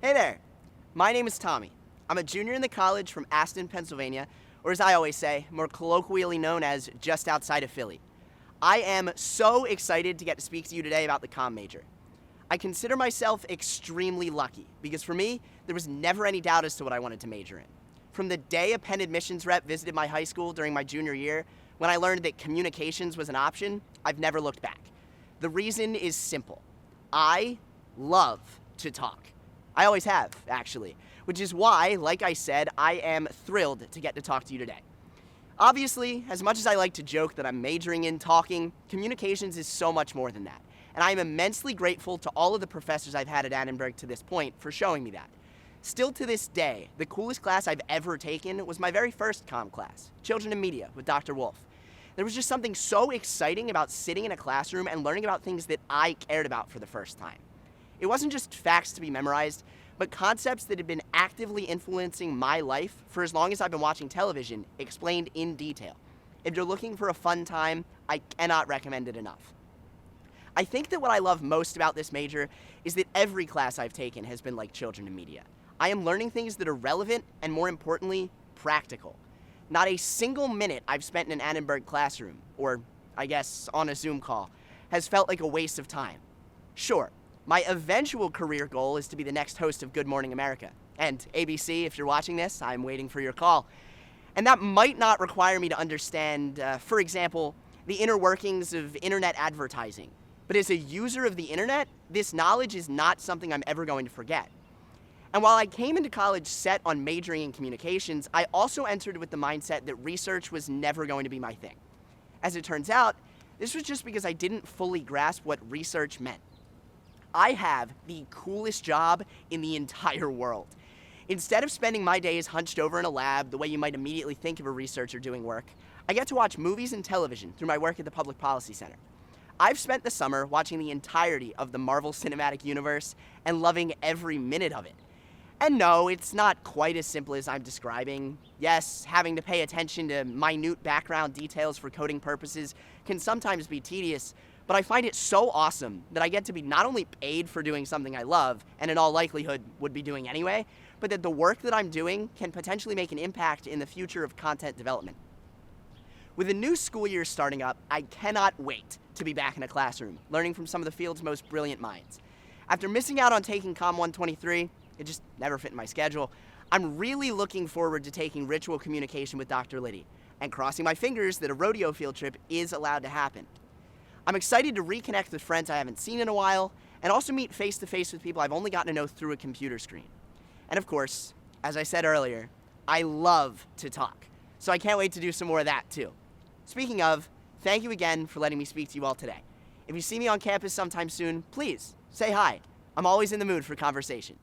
Hey there, my name is Tommy. I'm a junior in the college from Aston, Pennsylvania, or as I always say, more colloquially known as just outside of Philly. I am so excited to get to speak to you today about the comm major. I consider myself extremely lucky because for me, there was never any doubt as to what I wanted to major in. From the day a Penn admissions rep visited my high school during my junior year, when I learned that communications was an option, I've never looked back. The reason is simple. I love to talk. I always have, actually, which is why, like I said, I am thrilled to get to talk to you today. Obviously, as much as I like to joke that I'm majoring in talking, communications is so much more than that. And I am immensely grateful to all of the professors I've had at Annenberg to this point for showing me that. Still to this day, the coolest class I've ever taken was my very first comm class, Children and Media with Dr. Wolf. There was just something so exciting about sitting in a classroom and learning about things that I cared about for the first time. It wasn't just facts to be memorized, but concepts that had been actively influencing my life for as long as I've been watching television, explained in detail. If you're looking for a fun time, I cannot recommend it enough. I think that what I love most about this major is that every class I've taken has been like Children and Media. I am learning things that are relevant and, more importantly, practical. Not a single minute I've spent in an Annenberg classroom, or I guess on a Zoom call, has felt like a waste of time. Sure, my eventual career goal is to be the next host of Good Morning America. And ABC, if you're watching this, I'm waiting for your call. And that might not require me to understand, for example, the inner workings of internet advertising. But as a user of the internet, this knowledge is not something I'm ever going to forget. And while I came into college set on majoring in communications, I also entered with the mindset that research was never going to be my thing. As it turns out, this was just because I didn't fully grasp what research meant. I have the coolest job in the entire world. Instead of spending my days hunched over in a lab the way you might immediately think of a researcher doing work, I get to watch movies and television through my work at the Public Policy Center. I've spent the summer watching the entirety of the Marvel Cinematic Universe and loving every minute of it. And no, it's not quite as simple as I'm describing. Yes, having to pay attention to minute background details for coding purposes can sometimes be tedious, but I find it so awesome that I get to be not only paid for doing something I love, and in all likelihood would be doing anyway, but that the work that I'm doing can potentially make an impact in the future of content development. With a new school year starting up, I cannot wait to be back in a classroom, learning from some of the field's most brilliant minds. After missing out on taking Comm 123, it just never fit in my schedule, I'm really looking forward to taking Ritual Communication with Dr. Liddy, and crossing my fingers that a rodeo field trip is allowed to happen. I'm excited to reconnect with friends I haven't seen in a while, and also meet face-to-face with people I've only gotten to know through a computer screen. And of course, as I said earlier, I love to talk, so I can't wait to do some more of that too. Speaking of, thank you again for letting me speak to you all today. If you see me on campus sometime soon, please say hi. I'm always in the mood for conversation.